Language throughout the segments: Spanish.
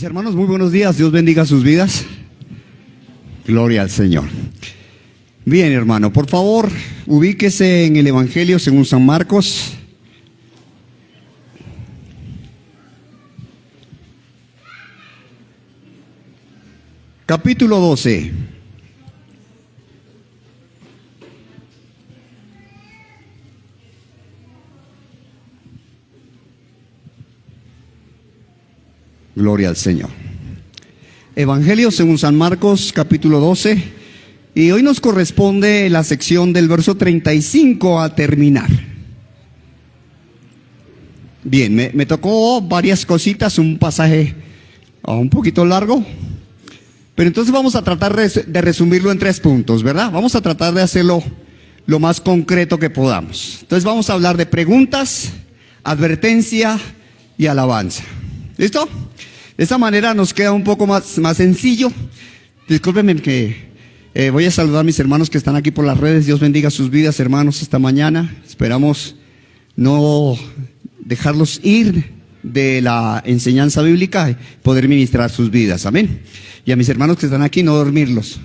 Mis hermanos, muy buenos días. Dios bendiga sus vidas. Gloria al Señor. Bien, hermano, por favor, ubíquese en el Evangelio según San Marcos. Capítulo 12. Gloria al Señor. Evangelio según San Marcos, capítulo 12. Y hoy nos corresponde la sección del verso 35 a terminar. Bien, me tocó varias cositas, un pasaje un poquito largo. Pero entonces vamos a tratar de resumirlo en 3 puntos, ¿verdad? Vamos a tratar de hacerlo lo más concreto que podamos. Entonces vamos a hablar de preguntas, advertencia y alabanza. ¿Listo? De esa manera nos queda un poco más sencillo. Discúlpenme que voy a saludar a mis hermanos que están aquí por las redes. Dios bendiga sus vidas, hermanos, esta mañana. Esperamos no dejarlos ir de la enseñanza bíblica y poder ministrar sus vidas. Amén. Y a mis hermanos que están aquí, no dormirlos,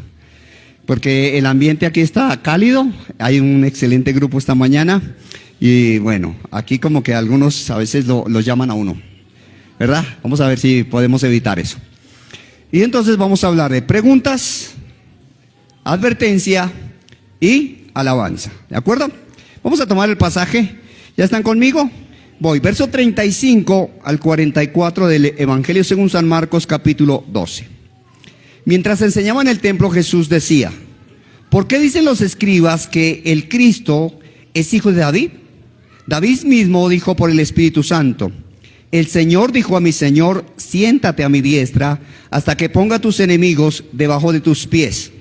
porque el ambiente aquí está cálido. Hay un excelente grupo esta mañana. Y bueno, aquí como que algunos a veces lo llaman a uno, ¿verdad? Vamos a ver si podemos evitar eso. Y entonces vamos a hablar de preguntas, advertencia y alabanza. ¿De acuerdo? Vamos a tomar el pasaje. ¿Ya están conmigo? Voy, verso 35 al 44 del Evangelio según San Marcos, capítulo 12. Mientras enseñaba en el templo, Jesús decía: ¿por qué dicen los escribas que el Cristo es hijo de David? David mismo dijo por el Espíritu Santo: el Señor dijo a mi Señor, siéntate a mi diestra hasta que ponga a tus enemigos debajo de tus pies.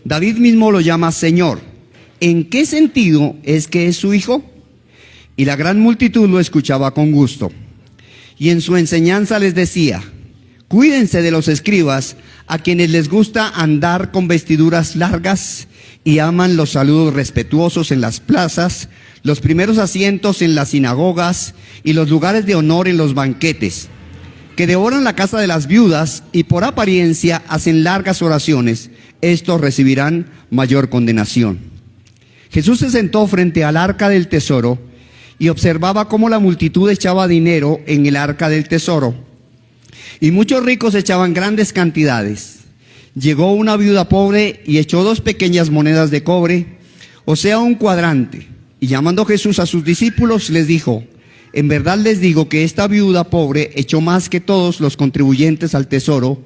David mismo lo llama Señor. ¿En qué sentido es que es su hijo? Y la gran multitud lo escuchaba con gusto. Y en su enseñanza les decía: cuídense de los escribas, a quienes les gusta andar con vestiduras largas y aman los saludos respetuosos en las plazas, los primeros asientos en las sinagogas y los lugares de honor en los banquetes, que devoran la casa de las viudas y por apariencia hacen largas oraciones. Estos recibirán mayor condenación. Jesús se sentó frente al arca del tesoro y observaba cómo la multitud echaba dinero en el arca del tesoro. Y muchos ricos echaban grandes cantidades. Llegó una viuda pobre y echó 2 pequeñas monedas de cobre, o sea, un cuadrante. Y llamando Jesús a sus discípulos, les dijo: en verdad les digo que esta viuda pobre echó más que todos los contribuyentes al tesoro,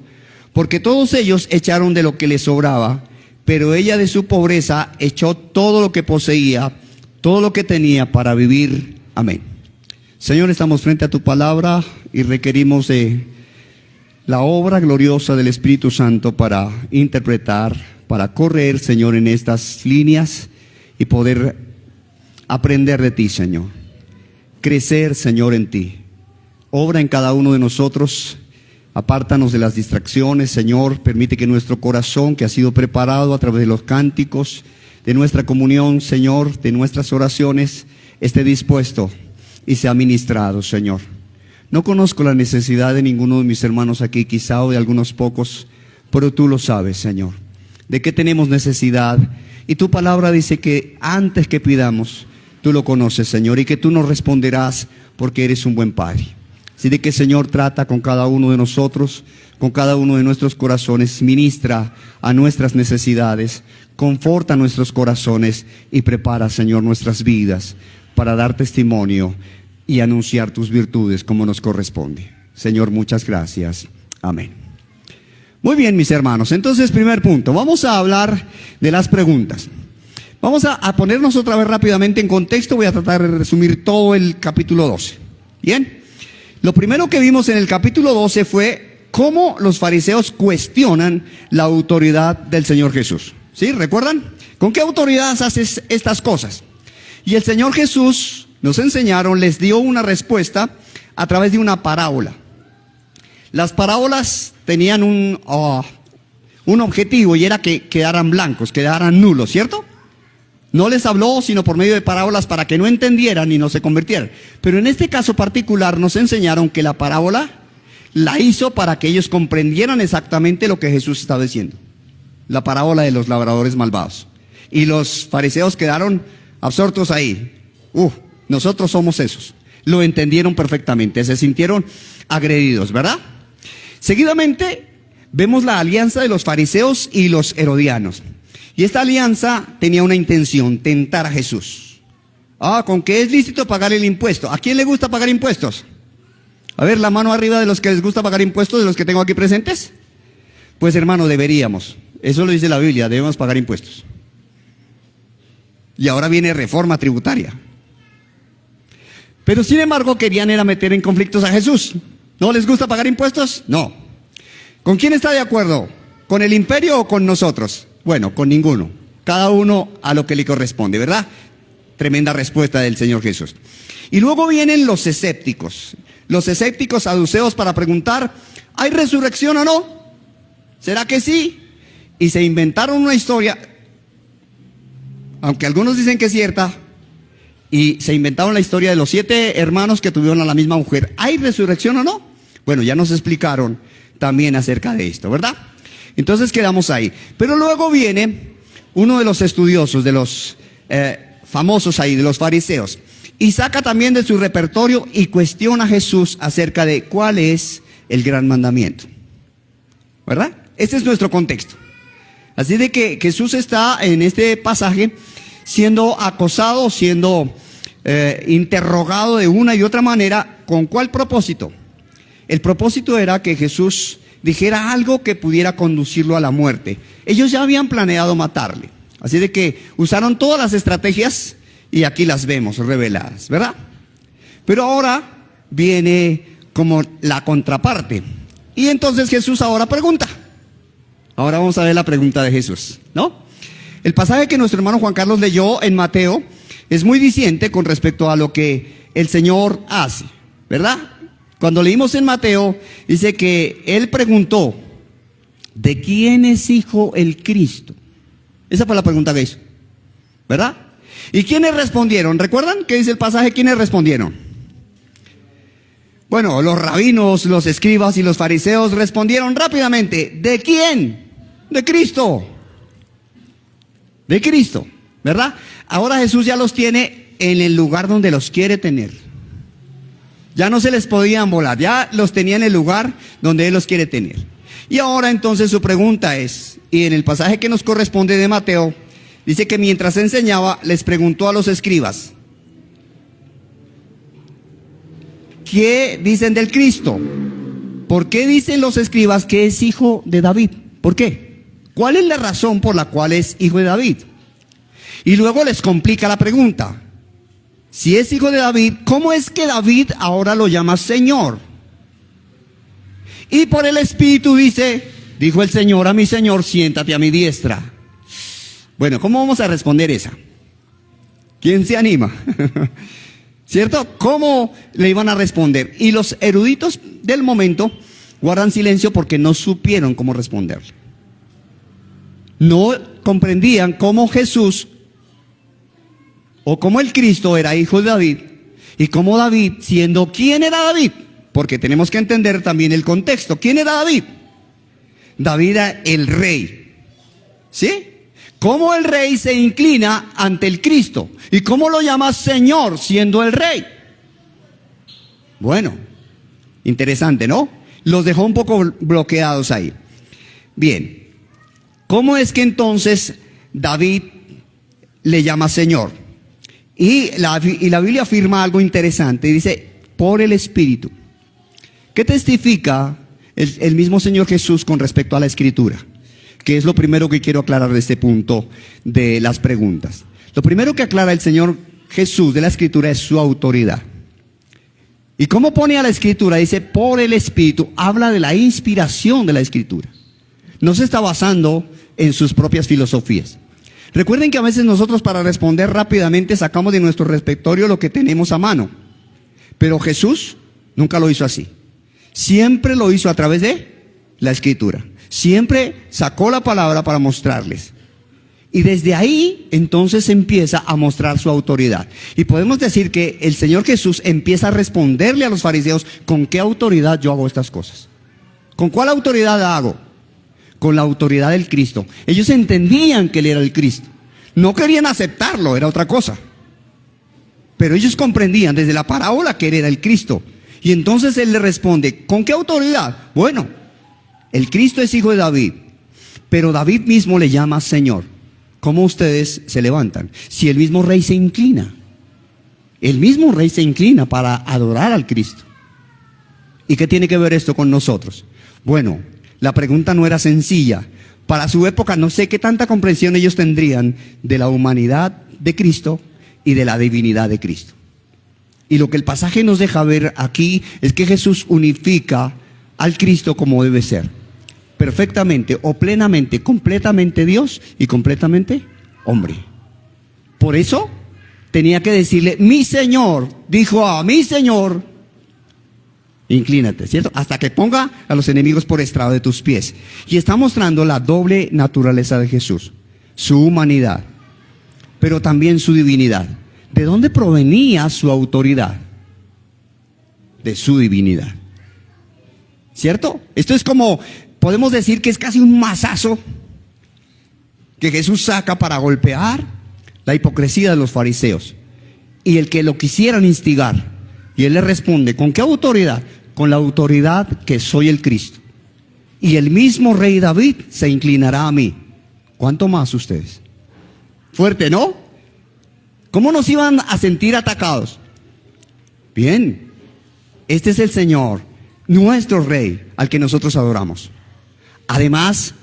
porque todos ellos echaron de lo que les sobraba, pero ella de su pobreza echó todo lo que poseía, todo lo que tenía para vivir. Amén. Señor, estamos frente a tu palabra y requerimos de la obra gloriosa del Espíritu Santo para interpretar, para correr, Señor, en estas líneas y poder aprender de ti, Señor. Crecer, Señor, en ti. Obra en cada uno de nosotros. Apártanos de las distracciones, Señor. Permite que nuestro corazón, que ha sido preparado a través de los cánticos, de nuestra comunión, Señor, de nuestras oraciones, esté dispuesto y sea ministrado, Señor. No conozco la necesidad de ninguno de mis hermanos aquí, quizá, o de algunos pocos, pero tú lo sabes, Señor. ¿De qué tenemos necesidad? Y tu palabra dice que antes que pidamos, tú lo conoces, Señor, y que tú nos responderás porque eres un buen Padre. Así de que, Señor, trata con cada uno de nosotros, con cada uno de nuestros corazones, ministra a nuestras necesidades, conforta nuestros corazones y prepara, Señor, nuestras vidas para dar testimonio y anunciar tus virtudes como nos corresponde. Señor, muchas gracias. Amén. Muy bien, mis hermanos. Entonces, primer punto, vamos a hablar de las preguntas. Vamos a ponernos otra vez rápidamente en contexto. Voy a tratar de resumir todo el capítulo 12. Bien. Lo primero que vimos en el capítulo 12 fue cómo los fariseos cuestionan la autoridad del Señor Jesús. ¿Sí? ¿Recuerdan? ¿Con qué autoridad haces estas cosas? Y el Señor Jesús nos enseñaron, les dio una respuesta a través de una parábola. Las parábolas tenían un objetivo, y era que quedaran blancos, quedaran nulos, ¿cierto? No les habló sino por medio de parábolas para que no entendieran y no se convirtieran. Pero en este caso particular nos enseñaron que la parábola la hizo para que ellos comprendieran exactamente lo que Jesús estaba diciendo. La parábola de los labradores malvados. Y los fariseos quedaron absortos ahí. Nosotros somos esos. Lo entendieron perfectamente, se sintieron agredidos, ¿verdad? Seguidamente vemos la alianza de los fariseos y los herodianos. Y esta alianza tenía una intención: tentar a Jesús. ¿Con qué es lícito pagar el impuesto? ¿A quién le gusta pagar impuestos? A ver, la mano arriba de los que les gusta pagar impuestos, de los que tengo aquí presentes. Pues hermano, deberíamos. Eso lo dice la Biblia, debemos pagar impuestos. Y ahora viene reforma tributaria. Pero sin embargo querían era meter en conflictos a Jesús. ¿No les gusta pagar impuestos? No. ¿Con quién está de acuerdo? ¿Con el imperio o con nosotros? Bueno, con ninguno. Cada uno a lo que le corresponde, ¿verdad? Tremenda respuesta del Señor Jesús. Y luego vienen los escépticos. Los escépticos saduceos para preguntar: ¿hay resurrección o no? ¿Será que sí? Y se inventaron una historia, aunque algunos dicen que es cierta, y se inventaron la historia de los 7 hermanos que tuvieron a la misma mujer. ¿Hay resurrección o no? Bueno, ya nos explicaron también acerca de esto, ¿verdad? Entonces quedamos ahí. Pero luego viene uno de los estudiosos, de los famosos ahí, de los fariseos, y saca también de su repertorio y cuestiona a Jesús acerca de cuál es el gran mandamiento, ¿verdad? Este es nuestro contexto. Así de que Jesús está en este pasaje siendo acosado, siendo interrogado de una y otra manera. ¿Con cuál propósito? El propósito era que Jesús dijera algo que pudiera conducirlo a la muerte. Ellos ya habían planeado matarle. Así de que usaron todas las estrategias y aquí las vemos reveladas, ¿verdad? Pero ahora viene como la contraparte. Y entonces Jesús ahora pregunta. Ahora vamos a ver la pregunta de Jesús, ¿no? El pasaje que nuestro hermano Juan Carlos leyó en Mateo es muy diciente con respecto a lo que el Señor hace, ¿verdad? Cuando leímos en Mateo, dice que Él preguntó: ¿de quién es hijo el Cristo? Esa fue la pregunta que hizo, ¿verdad? ¿Y quiénes respondieron? ¿Recuerdan qué dice el pasaje? ¿Quiénes respondieron? Bueno, los rabinos, los escribas y los fariseos respondieron rápidamente: ¿de quién? De Cristo. De Cristo, ¿verdad? Ahora Jesús ya los tiene en el lugar donde los quiere tener. Ya no se les podían volar, ya los tenía en el lugar donde Él los quiere tener. Y ahora entonces su pregunta es, y en el pasaje que nos corresponde de Mateo, dice que mientras enseñaba, les preguntó a los escribas: ¿qué dicen del Cristo? ¿Por qué dicen los escribas que es hijo de David? ¿Por qué? ¿Cuál es la razón por la cual es hijo de David? Y luego les complica la pregunta. Si es hijo de David, ¿cómo es que David ahora lo llama Señor? Y por el Espíritu dice: dijo el Señor a mi Señor, siéntate a mi diestra. Bueno, ¿cómo vamos a responder esa? ¿Quién se anima? ¿Cierto? ¿Cómo le iban a responder? Y los eruditos del momento guardan silencio porque no supieron cómo responderle. No comprendían cómo Jesús o cómo el Cristo era hijo de David y cómo David, siendo ¿quién era David? Porque tenemos que entender también el contexto. ¿Quién era David? David era el rey, ¿sí? ¿Cómo el rey se inclina ante el Cristo? ¿Y cómo lo llama Señor siendo el rey? Bueno, interesante, ¿no? Los dejó un poco bloqueados ahí. Bien. ¿Cómo es que entonces David le llama Señor? Y la Biblia afirma algo interesante. Dice: por el Espíritu. ¿Qué testifica el mismo Señor Jesús con respecto a la Escritura? Que es lo primero que quiero aclarar de este punto de las preguntas. Lo primero que aclara el Señor Jesús de la Escritura es su autoridad. ¿Y cómo pone a la Escritura? Dice: por el Espíritu. Habla de la inspiración de la Escritura. No se está basando en sus propias filosofías. Recuerden que a veces nosotros, para responder rápidamente, sacamos de nuestro repertorio lo que tenemos a mano. Pero Jesús nunca lo hizo así. Siempre lo hizo a través de la Escritura. Siempre sacó la palabra para mostrarles. Y desde ahí, entonces empieza a mostrar su autoridad. Y podemos decir que el Señor Jesús empieza a responderle a los fariseos, ¿con qué autoridad yo hago estas cosas? ¿Con cuál autoridad la hago? Con la autoridad del Cristo. Ellos entendían que Él era el Cristo. No querían aceptarlo, era otra cosa. Pero ellos comprendían desde la parábola que Él era el Cristo. Y entonces Él le responde, ¿con qué autoridad? Bueno, el Cristo es hijo de David, pero David mismo le llama Señor. ¿Cómo ustedes se levantan? Si el mismo rey se inclina. El mismo rey se inclina para adorar al Cristo. ¿Y qué tiene que ver esto con nosotros? Bueno, la pregunta no era sencilla. Para su época no sé qué tanta comprensión ellos tendrían de la humanidad de Cristo y de la divinidad de Cristo. Y lo que el pasaje nos deja ver aquí es que Jesús unifica al Cristo como debe ser. Perfectamente o plenamente, completamente Dios y completamente hombre. Por eso tenía que decirle, mi Señor, dijo a mi Señor, inclínate, ¿cierto? Hasta que ponga a los enemigos por estrado de tus pies. Y está mostrando la doble naturaleza de Jesús, su humanidad, pero también su divinidad. ¿De dónde provenía su autoridad? De su divinidad. ¿Cierto? Esto es como, podemos decir que es casi un mazazo que Jesús saca para golpear la hipocresía de los fariseos y el que lo quisieran instigar. Y Él le responde, ¿con qué autoridad? Con la autoridad que soy el Cristo. Y el mismo rey David se inclinará a mí. ¿Cuánto más ustedes? Fuerte, ¿no? ¿Cómo nos iban a sentir atacados? Bien, este es el Señor, nuestro Rey, al que nosotros adoramos. Además,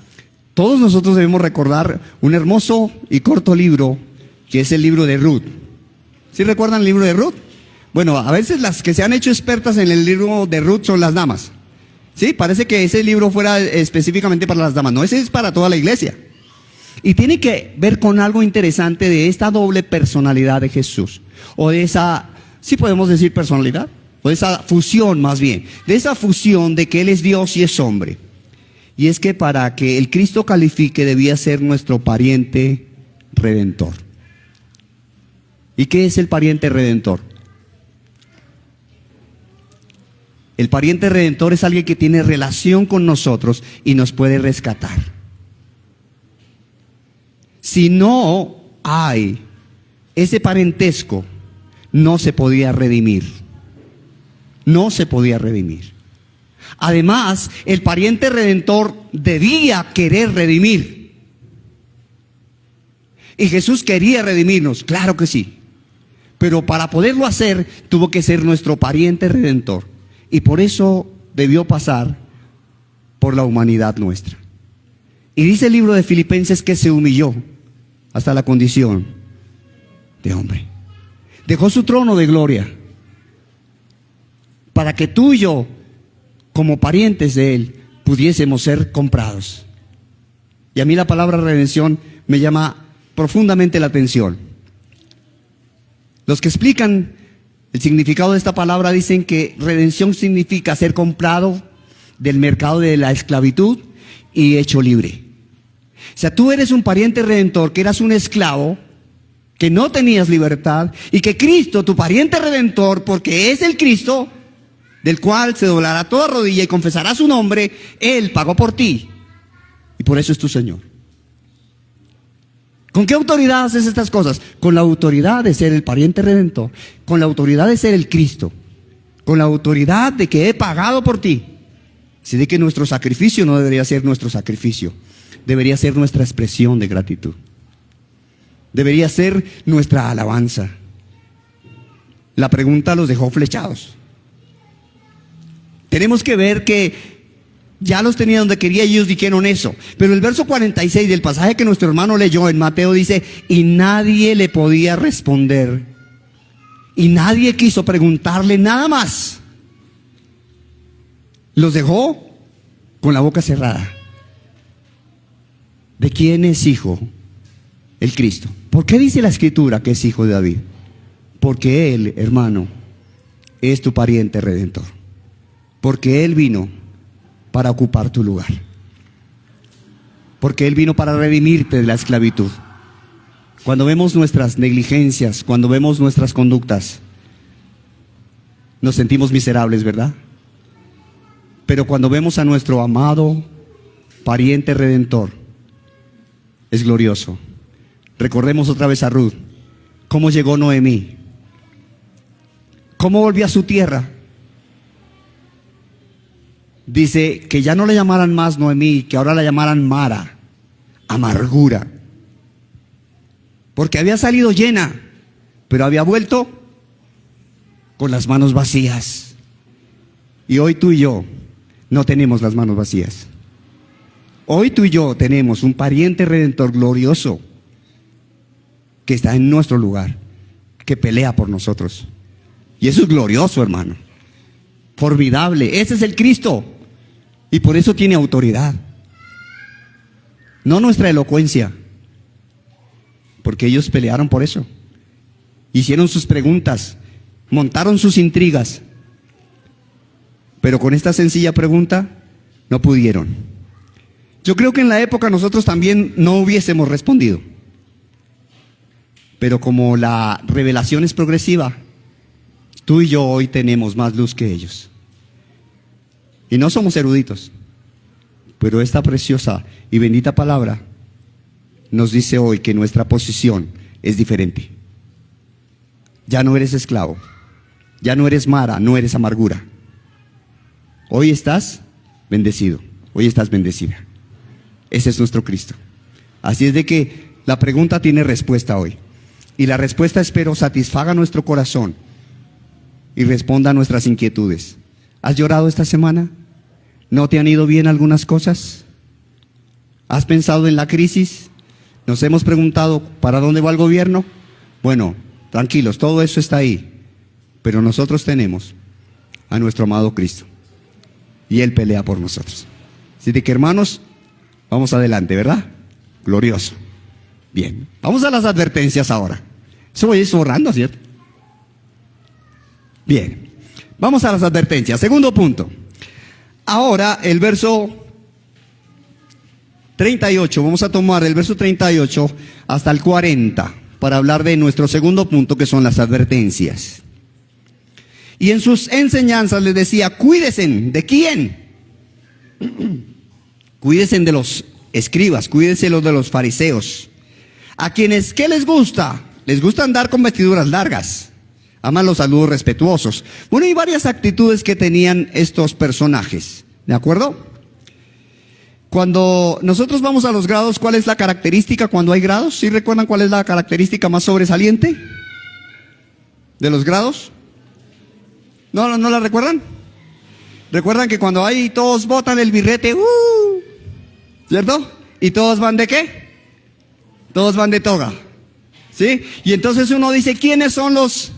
todos nosotros debemos recordar un hermoso y corto libro, que es el libro de Ruth. ¿Sí recuerdan el libro de Ruth? Bueno, a veces las que se han hecho expertas en el libro de Ruth son las damas. Sí, parece que ese libro fuera específicamente para las damas. No, ese es para toda la iglesia. Y tiene que ver con algo interesante de esta doble personalidad de Jesús. O de esa, sí podemos decir personalidad, o de esa fusión más bien. De esa fusión de que Él es Dios y es hombre. Y es que para que el Cristo califique debía ser nuestro pariente redentor. ¿Y qué es el pariente redentor? El pariente redentor es alguien que tiene relación con nosotros y nos puede rescatar. Si no hay ese parentesco, no se podía redimir. No se podía redimir. Además, el pariente redentor debía querer redimir. Y Jesús quería redimirnos, claro que sí. Pero para poderlo hacer, tuvo que ser nuestro pariente redentor. Y por eso debió pasar por la humanidad nuestra. Y dice el libro de Filipenses que se humilló hasta la condición de hombre. Dejó su trono de gloria para que tú y yo, como parientes de Él, pudiésemos ser comprados. Y a mí la palabra redención me llama profundamente la atención. Los que explican el significado de esta palabra dicen que redención significa ser comprado del mercado de la esclavitud y hecho libre. O sea, tú eres un pariente redentor, que eras un esclavo, que no tenías libertad, y que Cristo, tu pariente redentor, porque es el Cristo, del cual se doblará toda rodilla y confesará su nombre, Él pagó por ti, y por eso es tu Señor. ¿Con qué autoridad haces estas cosas? Con la autoridad de ser el pariente redentor, con la autoridad de ser el Cristo, con la autoridad de que he pagado por ti. Así de que nuestro sacrificio no debería ser nuestro sacrificio, debería ser nuestra expresión de gratitud. Debería ser nuestra alabanza. La pregunta los dejó flechados. Tenemos que ver que ya los tenía donde quería y ellos dijeron eso. Pero el verso 46 del pasaje que nuestro hermano leyó en Mateo dice, y nadie le podía responder. Y nadie quiso preguntarle nada más. Los dejó con la boca cerrada. ¿De quién es hijo? El Cristo. ¿Por qué dice la Escritura que es hijo de David? Porque Él, hermano, es tu pariente redentor. Porque Él vino para ocupar tu lugar. Porque Él vino para redimirte de la esclavitud. Cuando vemos nuestras negligencias, cuando vemos nuestras conductas, nos sentimos miserables, ¿verdad? Pero cuando vemos a nuestro amado pariente redentor, es glorioso. Recordemos otra vez a Ruth. ¿Cómo llegó Noemí? ¿Cómo volvió a su tierra? Dice que ya no le llamaran más Noemí, que ahora la llamaran Mara, amargura. Porque había salido llena, pero había vuelto con las manos vacías. Y hoy tú y yo no tenemos las manos vacías. Hoy tú y yo tenemos un pariente redentor glorioso que está en nuestro lugar, que pelea por nosotros. Y eso es glorioso, hermano. Formidable. Ese es el Cristo. Y por eso tiene autoridad. No nuestra elocuencia. Porque ellos pelearon por eso. Hicieron sus preguntas. Montaron sus intrigas. Pero con esta sencilla pregunta no pudieron. Yo creo que en la época nosotros también no hubiésemos respondido. Pero como la revelación es progresiva, tú y yo hoy tenemos más luz que ellos. Y no somos eruditos, pero esta preciosa y bendita palabra nos dice hoy que nuestra posición es diferente. Ya no eres esclavo, ya no eres Mara, no eres amargura. Hoy estás bendecido, hoy estás bendecida. Ese es nuestro Cristo. Así es de que la pregunta tiene respuesta hoy. Y la respuesta, espero, satisfaga nuestro corazón y responda a nuestras inquietudes. ¿Has llorado esta semana? ¿No te han ido bien algunas cosas? ¿Has pensado en la crisis? ¿Nos hemos preguntado para dónde va el gobierno? Bueno, tranquilos, todo eso está ahí. Pero nosotros tenemos a nuestro amado Cristo. Y Él pelea por nosotros. Así que, hermanos, vamos adelante, ¿verdad? Glorioso. Bien, vamos a las advertencias ahora. Eso voy a ir borrando, ¿cierto? Bien, vamos a las advertencias. Segundo punto. Ahora el verso 38, vamos a tomar el verso 38 hasta el 40 para hablar de nuestro segundo punto, que son las advertencias. Y en sus enseñanzas les decía, cuídense. ¿De quién? Cuídense de los escribas, cuídense de los fariseos. A quienes, ¿qué les gusta? Les gusta andar con vestiduras largas. Aman los saludos respetuosos. Bueno, hay varias actitudes que tenían estos personajes, ¿de acuerdo? Cuando nosotros vamos a los grados, ¿cuál es la característica cuando hay grados? ¿Sí recuerdan cuál es la característica más sobresaliente de los grados? ¿No la recuerdan? ¿Recuerdan que cuando hay todos botan el birrete, ¿cierto? ¿Y todos van de qué? Todos van de toga, ¿sí? Y entonces uno dice, ¿quiénes son los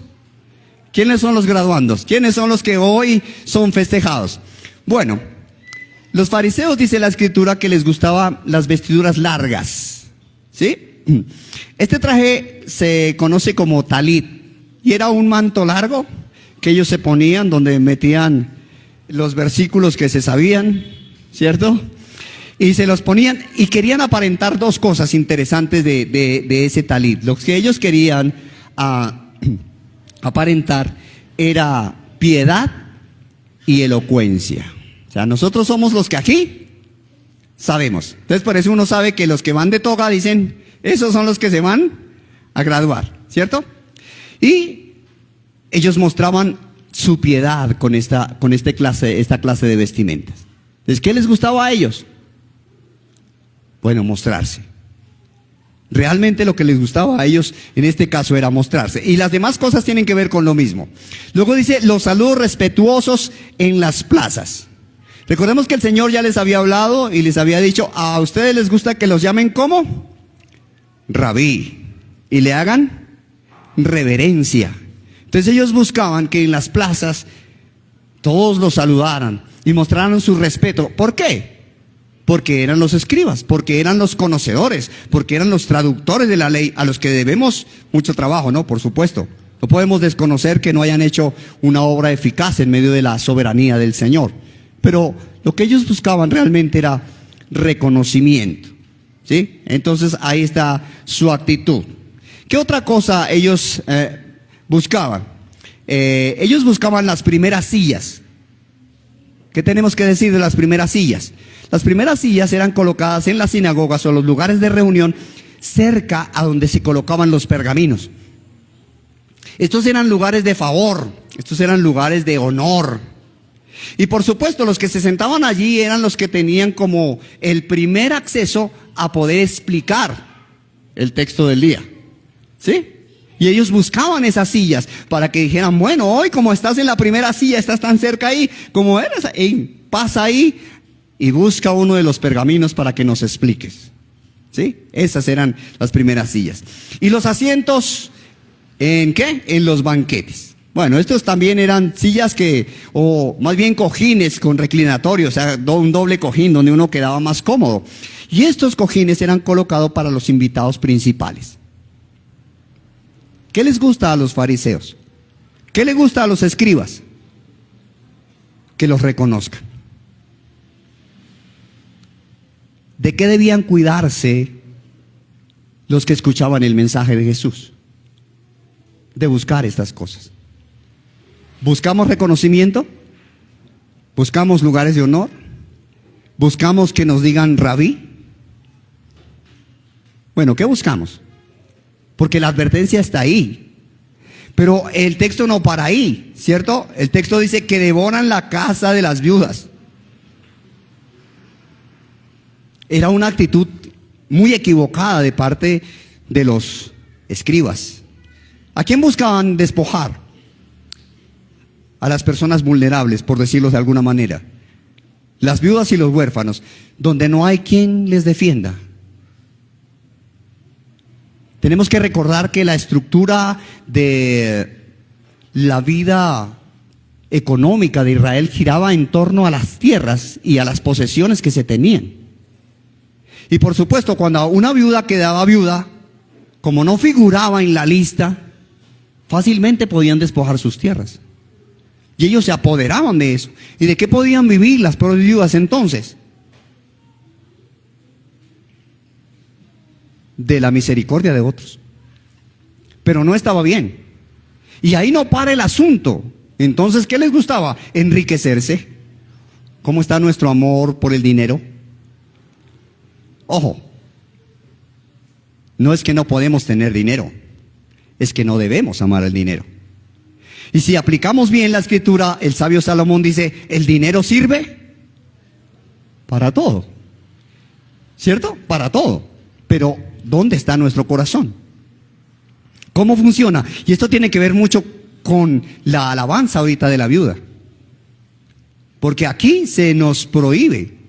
graduandos? ¿Quiénes son los que hoy son festejados? Bueno, los fariseos, dice la escritura, que les gustaban las vestiduras largas, ¿sí? Este traje se conoce como talit y era un manto largo que ellos se ponían donde metían los versículos que se sabían, ¿cierto? Y se los ponían y querían aparentar dos cosas interesantes de ese talit. Lo que ellos querían aparentar era piedad y elocuencia. O sea, nosotros somos los que aquí sabemos. Entonces por eso uno sabe que los que van de toga dicen, esos son los que se van a graduar, ¿cierto? Y ellos mostraban su piedad con esta clase de vestimentas. Entonces, ¿qué les gustaba a ellos? Bueno, mostrarse. Realmente lo que les gustaba a ellos en este caso era mostrarse. Y las demás cosas tienen que ver con lo mismo. Luego dice, los saludos respetuosos en las plazas. Recordemos que el Señor ya les había hablado y les había dicho, a ustedes les gusta que los llamen ¿cómo? Rabí. Y le hagan reverencia. Entonces ellos buscaban que en las plazas todos los saludaran y mostraran su respeto. ¿Por qué? Porque eran los escribas, porque eran los conocedores, porque eran los traductores de la ley, a los que debemos mucho trabajo, ¿no? Por supuesto. No podemos desconocer que no hayan hecho una obra eficaz en medio de la soberanía del Señor. Pero lo que ellos buscaban realmente era reconocimiento, ¿sí? Entonces ahí está su actitud. ¿Qué otra cosa ellos buscaban? Ellos buscaban las primeras sillas. ¿Qué tenemos que decir de las primeras sillas? Las primeras sillas eran colocadas en las sinagogas o los lugares de reunión cerca a donde se colocaban los pergaminos. Estos eran lugares de favor, estos eran lugares de honor. Y por supuesto, los que se sentaban allí eran los que tenían como el primer acceso a poder explicar el texto del día. ¿Sí? Y ellos buscaban esas sillas para que dijeran, bueno, hoy como estás en la primera silla, estás tan cerca ahí, como eres, pasa ahí y busca uno de los pergaminos para que nos expliques. ¿Sí? Esas eran las primeras sillas. Y los asientos, ¿en qué? En los banquetes. Bueno, estos también eran sillas o más bien cojines con reclinatorio, o sea, un doble cojín donde uno quedaba más cómodo. Y estos cojines eran colocados para los invitados principales. ¿Qué les gusta a los fariseos? ¿Qué les gusta a los escribas? Que los reconozcan. ¿De qué debían cuidarse los que escuchaban el mensaje de Jesús? De buscar estas cosas. ¿Buscamos reconocimiento? ¿Buscamos lugares de honor? ¿Buscamos que nos digan rabí? Bueno, ¿qué buscamos? Porque la advertencia está ahí. Pero el texto no para ahí, ¿cierto? El texto dice que devoran la casa de las viudas. Era una actitud muy equivocada de parte de los escribas. ¿A quién buscaban despojar? A las personas vulnerables, por decirlo de alguna manera. Las viudas y los huérfanos, donde no hay quien les defienda. Tenemos que recordar que la estructura de la vida económica de Israel giraba en torno a las tierras y a las posesiones que se tenían. Y por supuesto, cuando una viuda quedaba viuda, como no figuraba en la lista, fácilmente podían despojar sus tierras. Y ellos se apoderaban de eso. ¿Y de qué podían vivir las pobres viudas entonces? De la misericordia de otros. Pero no estaba bien. Y ahí no para el asunto. Entonces, ¿qué les gustaba? Enriquecerse. ¿Cómo está nuestro amor por el dinero? Ojo, no es que no podemos tener dinero, es que no debemos amar el dinero. Y si aplicamos bien la escritura, el sabio Salomón dice, el dinero sirve para todo, ¿cierto? Para todo. Pero, ¿dónde está nuestro corazón? ¿Cómo funciona? Y esto tiene que ver mucho con la alabanza ahorita de la viuda. Porque aquí se nos prohíbe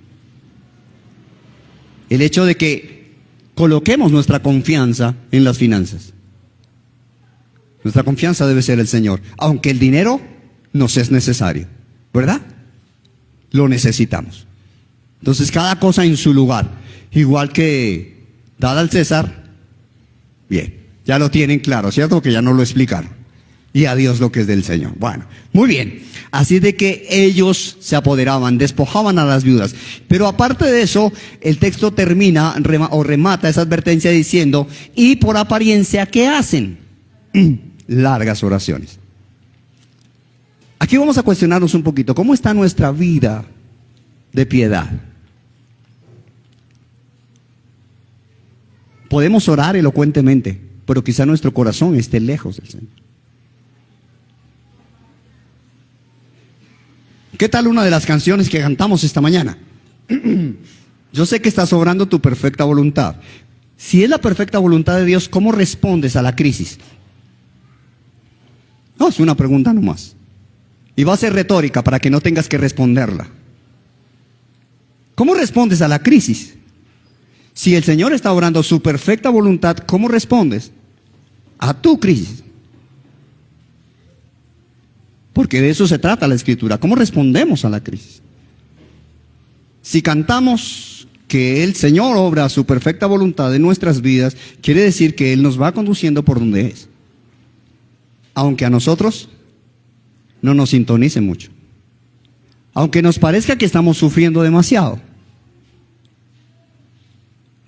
el hecho de que coloquemos nuestra confianza en las finanzas. Nuestra confianza debe ser el Señor, aunque el dinero nos es necesario, ¿verdad? Lo necesitamos. Entonces cada cosa en su lugar, igual que dada al César, bien, ya lo tienen claro, ¿cierto? Que ya no lo explicaron. Y a Dios lo que es del Señor. Bueno, muy bien. Así de que ellos se apoderaban, despojaban a las viudas. Pero aparte de eso, el texto termina o remata esa advertencia diciendo, y por apariencia, ¿qué hacen? Largas oraciones. Aquí vamos a cuestionarnos un poquito, ¿cómo está nuestra vida de piedad? Podemos orar elocuentemente, pero quizá nuestro corazón esté lejos del Señor. ¿Qué tal una de las canciones que cantamos esta mañana? Yo sé que estás obrando tu perfecta voluntad. Si es la perfecta voluntad de Dios, ¿cómo respondes a la crisis? No, es una pregunta nomás. Y va a ser retórica para que no tengas que responderla. ¿Cómo respondes a la crisis? Si el Señor está obrando su perfecta voluntad, ¿cómo respondes a tu crisis? Porque de eso se trata la Escritura. ¿Cómo respondemos a la crisis? Si cantamos que el Señor obra su perfecta voluntad en nuestras vidas, quiere decir que Él nos va conduciendo por donde es. Aunque a nosotros no nos sintonice mucho. Aunque nos parezca que estamos sufriendo demasiado.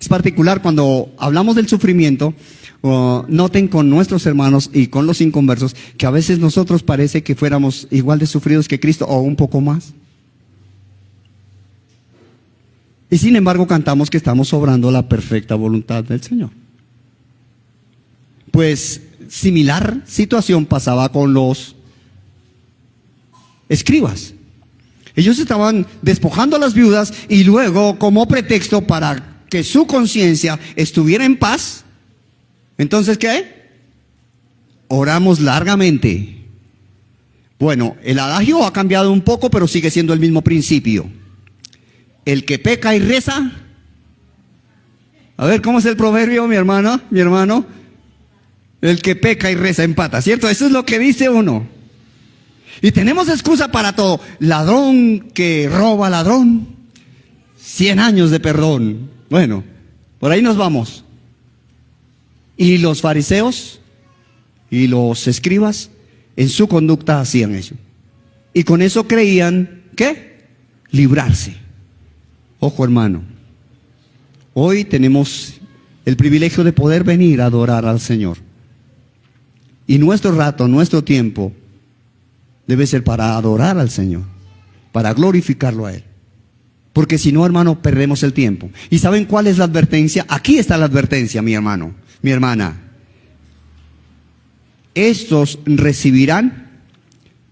Es particular cuando hablamos del sufrimiento. Noten con nuestros hermanos y con los inconversos que a veces nosotros parece que fuéramos igual de sufridos que Cristo o un poco más. Y sin embargo cantamos que estamos obrando la perfecta voluntad del Señor. Pues similar situación pasaba con los escribas. Ellos estaban despojando a las viudas y luego, como pretexto para que su conciencia estuviera en paz, entonces ¿qué? Oramos largamente. Bueno, el adagio ha cambiado un poco, pero sigue siendo el mismo principio. El que peca y reza. A ver, ¿cómo es el proverbio, mi hermano? Mi hermano. El que peca y reza empata, ¿cierto? Eso es lo que dice uno. Y tenemos excusa para todo. Ladrón que roba ladrón, 100 años de perdón. Bueno, por ahí nos vamos. Y los fariseos y los escribas en su conducta hacían eso. Y con eso creían, ¿qué? Librarse. Ojo, hermano. Hoy tenemos el privilegio de poder venir a adorar al Señor. Y nuestro rato, nuestro tiempo debe ser para adorar al Señor, para glorificarlo a Él. Porque si no, hermano, perdemos el tiempo. ¿Y saben cuál es la advertencia? Aquí está la advertencia, mi hermano, mi hermana. Estos recibirán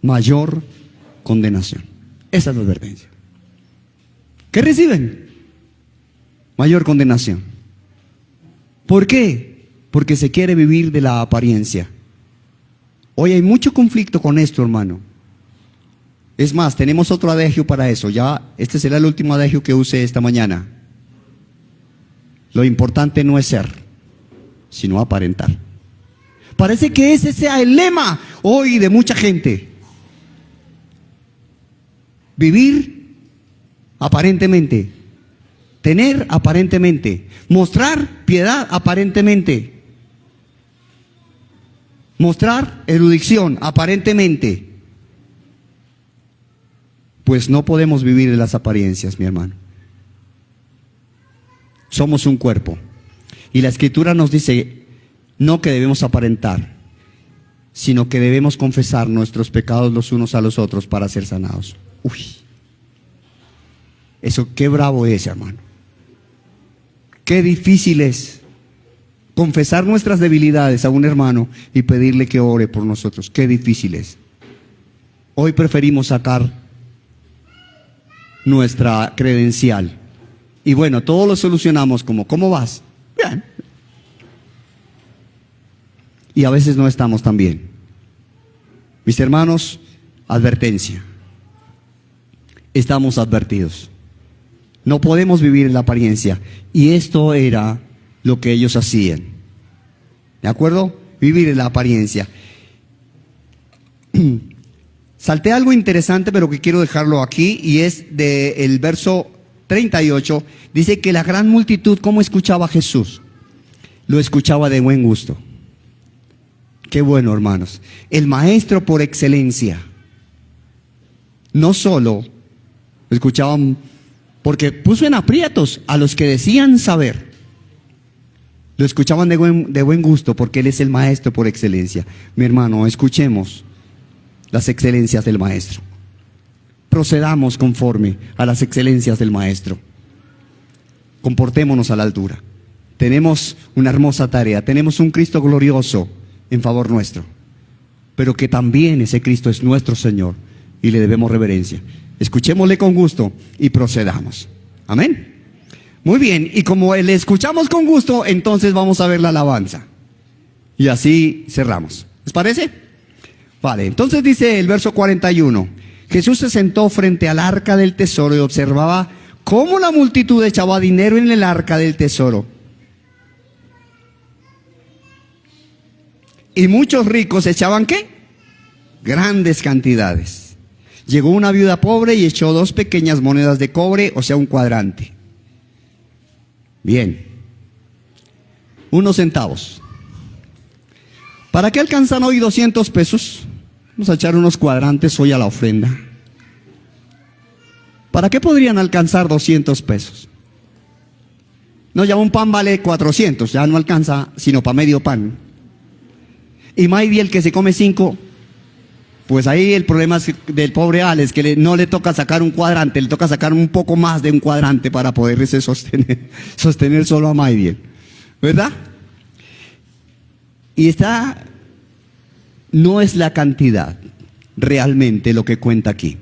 mayor condenación. Esa es la advertencia. ¿Qué reciben? Mayor condenación. ¿Por qué? Porque se quiere vivir de la apariencia. Hoy hay mucho conflicto con esto, hermano. Es más, tenemos otro adagio para eso. Ya, este será el último adagio que use esta mañana. Lo importante no es ser, sino aparentar. Parece que ese sea el lema hoy de mucha gente. Vivir aparentemente, tener aparentemente, mostrar piedad aparentemente, mostrar erudición aparentemente. Pues no podemos vivir de las apariencias, mi hermano. Somos un cuerpo. Y la Escritura nos dice no que debemos aparentar, sino que debemos confesar nuestros pecados los unos a los otros para ser sanados. Uy, eso qué bravo es, hermano. Qué difícil es confesar nuestras debilidades a un hermano y pedirle que ore por nosotros. Qué difícil es. Hoy preferimos sacar nuestra credencial. Y bueno, todo lo solucionamos como, ¿cómo vas? Bien. Y a veces no estamos tan bien. Mis hermanos, advertencia. Estamos advertidos. No podemos vivir en la apariencia. Y esto era lo que ellos hacían. ¿De acuerdo? Vivir en la apariencia. Salté algo interesante, pero que quiero dejarlo aquí, y es del verso 38. Dice que la gran multitud, ¿cómo escuchaba a Jesús? Lo escuchaba de buen gusto. Qué bueno, hermanos. El maestro por excelencia. No solo escuchaban, porque puso en aprietos a los que decían saber. Lo escuchaban de buen gusto, porque Él es el maestro por excelencia. Mi hermano, escuchemos las excelencias del maestro. Procedamos conforme a las excelencias del maestro. Comportémonos a la altura. Tenemos una hermosa tarea, tenemos un Cristo glorioso en favor nuestro, pero que también ese Cristo es nuestro Señor y le debemos reverencia. Escuchémosle con gusto y procedamos. Amén. Muy bien, y como le escuchamos con gusto, entonces vamos a ver la alabanza. Y así cerramos. ¿Les parece? Vale, entonces dice el verso 41. Jesús se sentó frente al arca del tesoro y observaba cómo la multitud echaba dinero en el arca del tesoro. Y muchos ricos echaban ¿qué? Grandes cantidades. Llegó una viuda pobre y echó 2 pequeñas monedas de cobre, o sea, un cuadrante. Bien. 1 centavo. ¿Para qué alcanzan hoy 200 pesos? Vamos a echar unos cuadrantes hoy a la ofrenda. ¿Para qué podrían alcanzar 200 pesos? No, ya un pan vale 400, ya no alcanza sino para medio pan. Y Maydi, el que se come 5, pues ahí el problema es del pobre Alex, que no le toca sacar un cuadrante, le toca sacar un poco más de un cuadrante para poderse sostener solo a Maydi, ¿verdad? Y no es la cantidad realmente lo que cuenta aquí.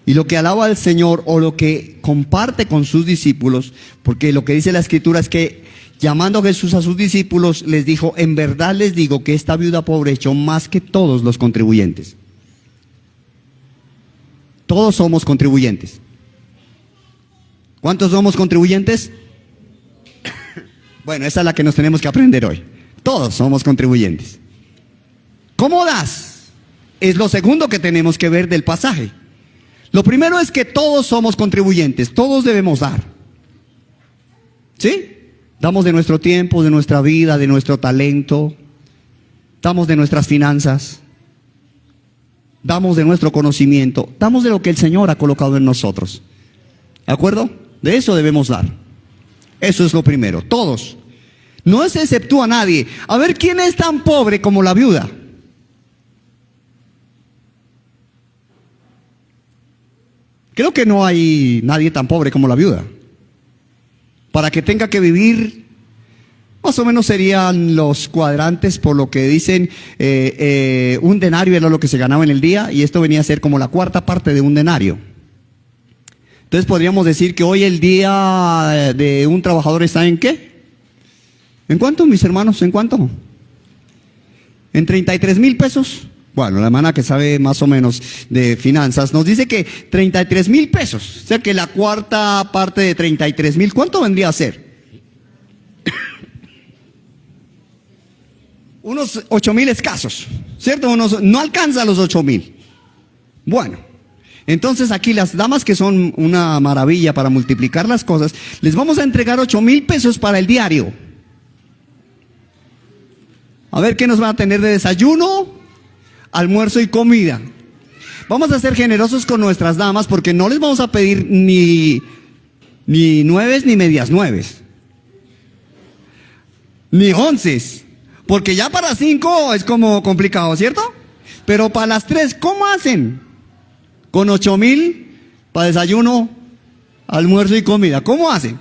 Y lo que alaba al Señor o lo que comparte con sus discípulos, porque lo que dice la Escritura es que llamando a Jesús a sus discípulos les dijo: en verdad les digo que esta viuda pobre echó más que todos los contribuyentes. Todos somos contribuyentes. ¿Cuántos somos contribuyentes? Bueno, esa es la que nos tenemos que aprender hoy. Todos somos contribuyentes. ¿Cómo das? Es lo segundo que tenemos que ver del pasaje. Lo primero es que todos somos contribuyentes, todos debemos dar. ¿Sí? Damos de nuestro tiempo, de nuestra vida, de nuestro talento, damos de nuestras finanzas, damos de nuestro conocimiento, damos de lo que el Señor ha colocado en nosotros. ¿De acuerdo? De eso debemos dar. Eso es lo primero, todos. No se exceptúa a nadie. A ver, ¿quién es tan pobre como la viuda? Creo que no hay nadie tan pobre como la viuda. Para que tenga que vivir, más o menos serían los cuadrantes, por lo que dicen, un denario era lo que se ganaba en el día, y esto venía a ser como la cuarta parte de un denario. Entonces podríamos decir que hoy el día de un trabajador está ¿en qué? ¿En cuánto, mis hermanos? ¿En cuánto? ¿En 33,000 pesos? Bueno, la hermana que sabe más o menos de finanzas nos dice que 33,000 pesos, o sea que la cuarta parte de 33,000, ¿cuánto vendría a ser? Unos 8,000 escasos, ¿cierto? No alcanza los 8,000. Bueno, entonces aquí las damas, que son una maravilla para multiplicar las cosas, les vamos a entregar 8,000 pesos para el diario. A ver qué nos van a tener de desayuno, almuerzo y comida. Vamos a ser generosos con nuestras damas, porque no les vamos a pedir ni nueves ni medias nueves, ni onces, porque ya para 5 es como complicado, ¿cierto? Pero para las 3, ¿cómo hacen? Con 8,000 para desayuno, almuerzo y comida, ¿cómo hacen?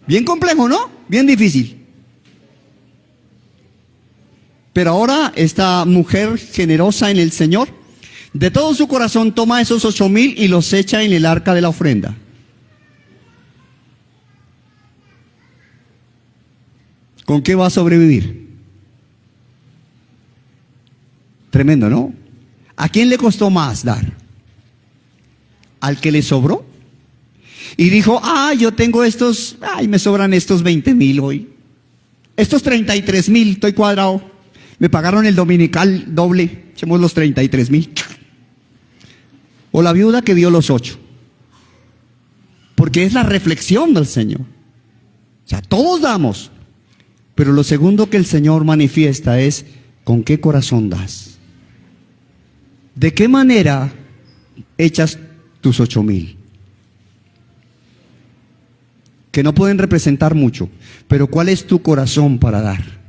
Bien complejo, ¿no? Bien difícil. Pero ahora esta mujer generosa en el Señor, de todo su corazón toma esos 8,000 y los echa en el arca de la ofrenda. ¿Con qué va a sobrevivir? Tremendo, ¿no? ¿A quién le costó más dar? ¿Al que le sobró? Y dijo: yo tengo estos, me sobran estos 20,000 hoy. Estos 33,000, estoy cuadrado. Me pagaron el dominical doble, echemos los 33,000. O la viuda que dio los 8. Porque es la reflexión del Señor. O sea, todos damos. Pero lo segundo que el Señor manifiesta es: ¿con qué corazón das? ¿De qué manera echas tus 8,000? Que no pueden representar mucho, pero ¿cuál es tu corazón para dar?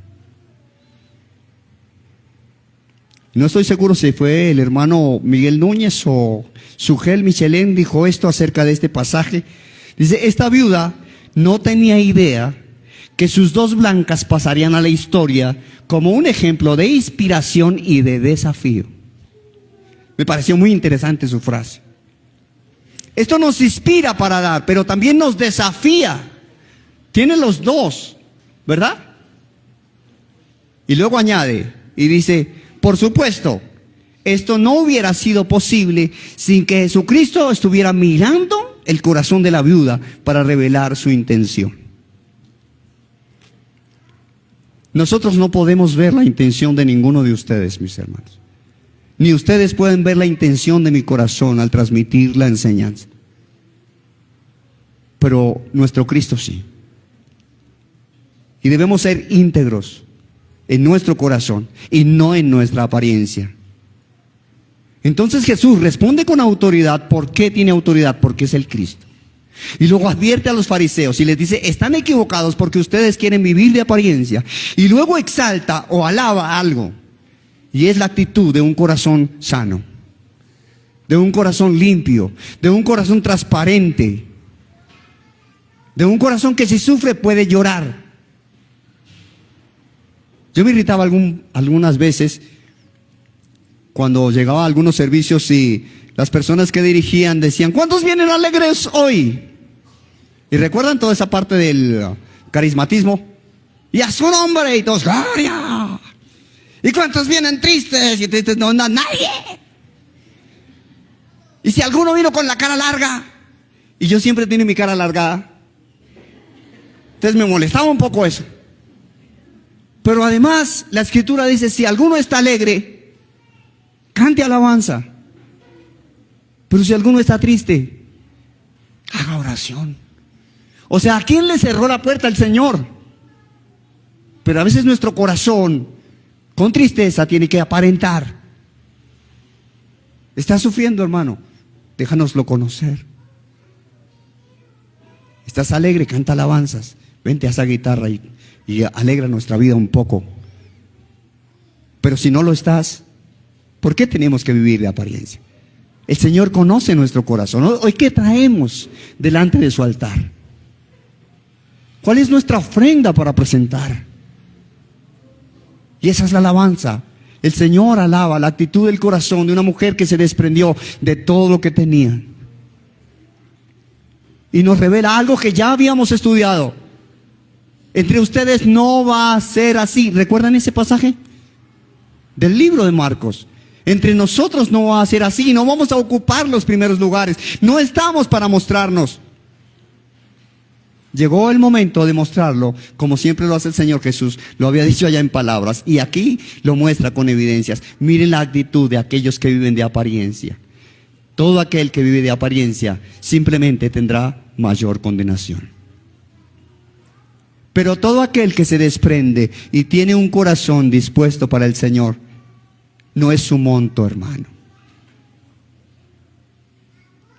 No estoy seguro si fue el hermano Miguel Núñez o Sugel Michelén dijo esto acerca de este pasaje. Dice: esta viuda no tenía idea que sus 2 blancas pasarían a la historia como un ejemplo de inspiración y de desafío. Me pareció muy interesante su frase. Esto nos inspira para dar, pero también nos desafía. Tiene los dos, ¿verdad? Y luego añade y dice: por supuesto, esto no hubiera sido posible sin que Jesucristo estuviera mirando el corazón de la viuda para revelar su intención. Nosotros no podemos ver la intención de ninguno de ustedes, mis hermanos. Ni ustedes pueden ver la intención de mi corazón al transmitir la enseñanza. Pero nuestro Cristo sí. Y debemos ser íntegros en nuestro corazón y no en nuestra apariencia. Entonces Jesús responde con autoridad. ¿Por qué tiene autoridad? Porque es el Cristo. Y luego advierte a los fariseos y les dice, están equivocados porque ustedes quieren vivir de apariencia. Y luego exalta o alaba algo. Y es la actitud de un corazón sano, de un corazón limpio, de un corazón transparente, de un corazón que si sufre puede llorar. Yo me irritaba algunas veces cuando llegaba a algunos servicios y las personas que dirigían decían, ¿cuántos vienen alegres hoy? ¿Y recuerdan toda esa parte del carismatismo? Y a su nombre, y todos, ¡gloria! ¿Y cuántos vienen tristes? Y tristes, no, nadie. Y si alguno vino con la cara larga, y yo siempre tengo mi cara alargada, entonces me molestaba un poco eso. Pero además, la Escritura dice, si alguno está alegre, cante alabanza. Pero si alguno está triste, haga oración. O sea, ¿a quién le cerró la puerta? El Señor. Pero a veces nuestro corazón, con tristeza, tiene que aparentar. ¿Estás sufriendo, hermano? Déjanoslo conocer. ¿Estás alegre? Canta alabanzas. Vente a esa guitarra y alegra nuestra vida un poco. Pero si no lo estás, ¿por qué tenemos que vivir de apariencia? El Señor conoce nuestro corazón. Hoy, ¿qué traemos delante de su altar? ¿Cuál es nuestra ofrenda para presentar? Y esa es la alabanza. El Señor alaba la actitud del corazón de una mujer que se desprendió de todo lo que tenía. Y nos revela algo que ya habíamos estudiado. Entre ustedes no va a ser así. ¿Recuerdan ese pasaje? Del libro de Marcos. Entre nosotros no va a ser así. No vamos a ocupar los primeros lugares. No estamos para mostrarnos. Llegó el momento de mostrarlo, como siempre lo hace el Señor Jesús. Lo había dicho allá en palabras. Y aquí lo muestra con evidencias. Miren la actitud de aquellos que viven de apariencia. Todo aquel que vive de apariencia simplemente tendrá mayor condenación. Pero todo aquel que se desprende y tiene un corazón dispuesto para el Señor, no es su monto, hermano.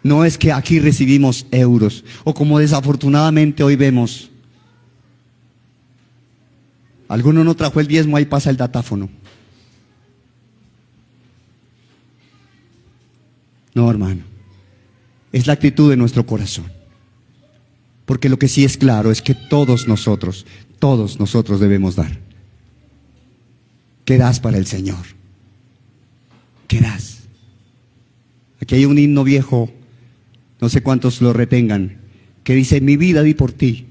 No es que aquí recibimos euros, o como desafortunadamente hoy vemos, alguno no trajo el diezmo, ahí pasa el datáfono. No, hermano, es la actitud de nuestro corazón. Porque lo que sí es claro es que todos nosotros debemos dar. ¿Qué das para el Señor? ¿Qué das? Aquí hay un himno viejo, no sé cuántos lo retengan, que dice, mi vida di por ti.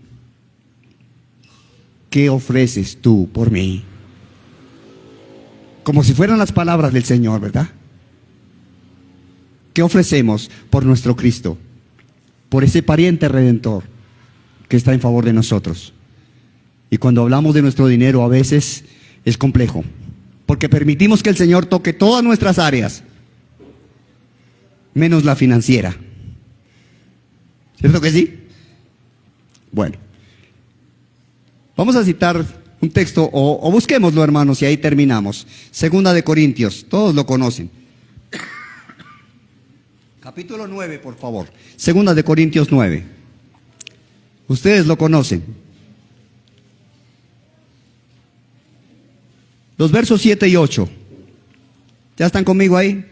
¿Qué ofreces tú por mí? Como si fueran las palabras del Señor, ¿verdad? ¿Qué ofrecemos por nuestro Cristo? Por ese pariente redentor que está en favor de nosotros. Y cuando hablamos de nuestro dinero a veces es complejo, porque permitimos que el Señor toque todas nuestras áreas, menos la financiera. ¿Cierto que sí? Bueno, vamos a citar un texto, o busquémoslo, hermanos, y ahí terminamos. Segunda de Corintios, todos lo conocen. Capítulo 9, por favor. Segunda de Corintios 9. Ustedes lo conocen. Los versos 7 y 8. ¿Ya están conmigo ahí?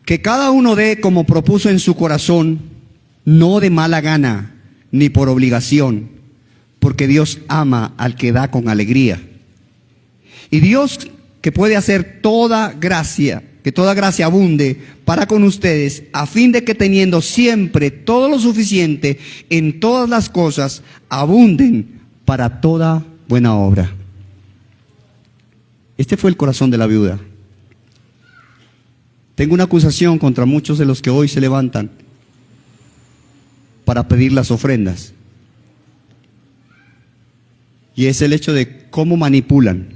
Que cada uno dé como propuso en su corazón, no de mala gana, ni por obligación, porque Dios ama al que da con alegría. Y Dios, que puede hacer toda gracia, que toda gracia abunde para con ustedes, a fin de que teniendo siempre todo lo suficiente en todas las cosas, abunden para toda buena obra. Este fue el corazón de la viuda. Tengo una acusación contra muchos de los que hoy se levantan para pedir las ofrendas. Y es el hecho de cómo manipulan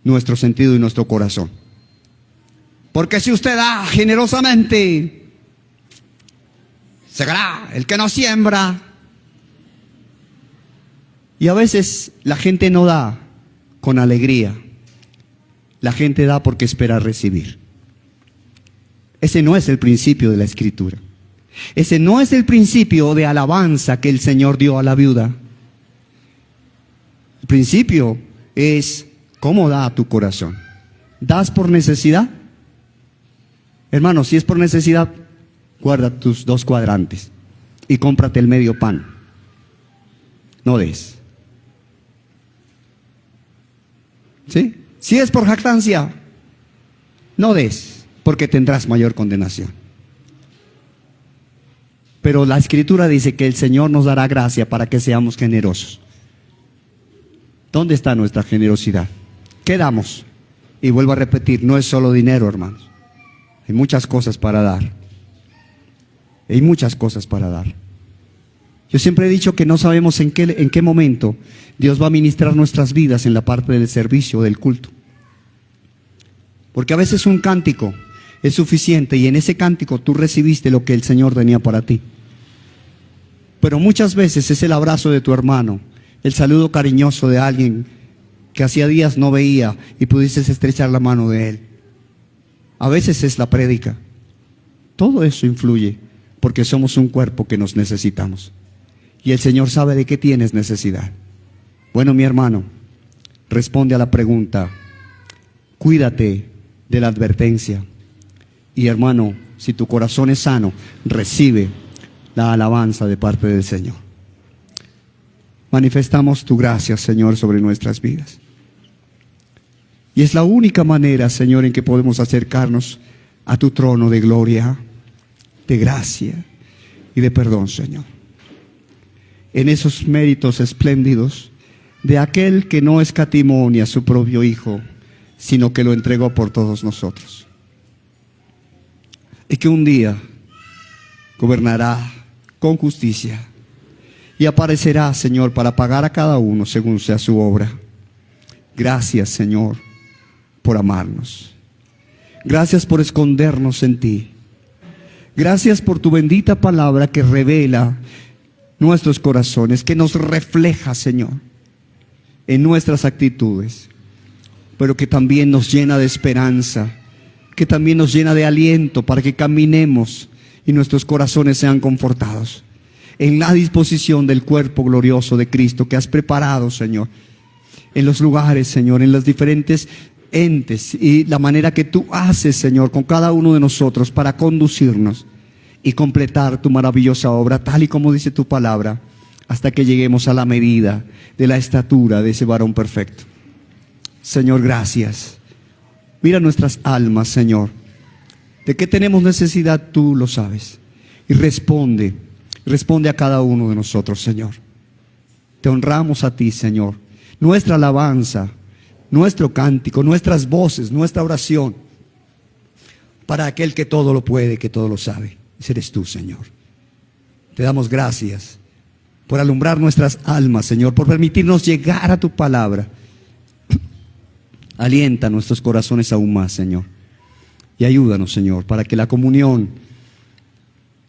nuestro sentido y nuestro corazón. Porque si usted da generosamente, segará el que no siembra. Y a veces la gente no da con alegría. La gente da porque espera recibir. Ese no es el principio de la Escritura. Ese no es el principio de alabanza que el Señor dio a la viuda. El principio es cómo da tu corazón. ¿Das por necesidad? Hermano, si es por necesidad, guarda tus 2 cuadrantes y cómprate el medio pan. No des. ¿Sí? Si es por jactancia, no des, porque tendrás mayor condenación. Pero la Escritura dice que el Señor nos dará gracia para que seamos generosos. ¿Dónde está nuestra generosidad? ¿Qué damos? Y vuelvo a repetir, no es solo dinero, hermanos. Hay muchas cosas para dar. Hay muchas cosas para dar. Yo siempre he dicho que no sabemos en qué momento Dios va a ministrar nuestras vidas en la parte del servicio, del culto. Porque a veces un cántico es suficiente y en ese cántico tú recibiste lo que el Señor tenía para ti. Pero muchas veces es el abrazo de tu hermano, el saludo cariñoso de alguien que hacía días no veía y pudiste estrechar la mano de él. A veces es la prédica. Todo eso influye porque somos un cuerpo que nos necesitamos. Y el Señor sabe de qué tienes necesidad. Bueno, mi hermano, responde a la pregunta. Cuídate de la advertencia. Y hermano, si tu corazón es sano, recibe la alabanza de parte del Señor. Manifestamos tu gracia, Señor, sobre nuestras vidas. Y es la única manera, Señor, en que podemos acercarnos a tu trono de gloria, de gracia y de perdón, Señor. En esos méritos espléndidos de aquel que no escatimó ni a su propio Hijo, sino que lo entregó por todos nosotros. Y que un día gobernará con justicia y aparecerá, Señor, para pagar a cada uno según sea su obra. Gracias, Señor, por amarnos. Gracias por escondernos en ti. Gracias por tu bendita palabra que revela nuestros corazones, que nos refleja, Señor, en nuestras actitudes, pero que también nos llena de esperanza, que también nos llena de aliento para que caminemos y nuestros corazones sean confortados en la disposición del cuerpo glorioso de Cristo que has preparado, Señor, en los lugares, Señor, en los diferentes entes y la manera que tú haces, Señor, con cada uno de nosotros para conducirnos y completar tu maravillosa obra, tal y como dice tu palabra, hasta que lleguemos a la medida de la estatura de ese varón perfecto. Señor, gracias. Mira nuestras almas, Señor. ¿De qué tenemos necesidad? Tú lo sabes. Y responde a cada uno de nosotros, Señor. Te honramos a ti, Señor. Nuestra alabanza, nuestro cántico, nuestras voces, nuestra oración, para aquel que todo lo puede, que todo lo sabe. Ese eres tú, Señor. Te damos gracias por alumbrar nuestras almas, Señor, por permitirnos llegar a tu palabra. Alienta nuestros corazones aún más, Señor. Y ayúdanos, Señor, para que la comunión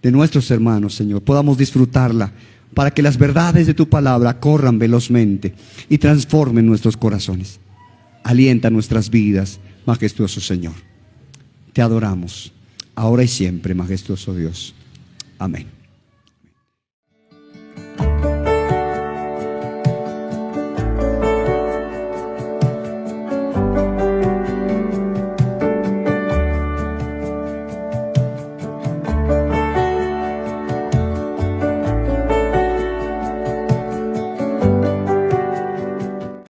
de nuestros hermanos, Señor, podamos disfrutarla, para que las verdades de tu palabra corran velozmente y transformen nuestros corazones. Alienta nuestras vidas, majestuoso Señor. Te adoramos, ahora y siempre, majestuoso Dios. Amén.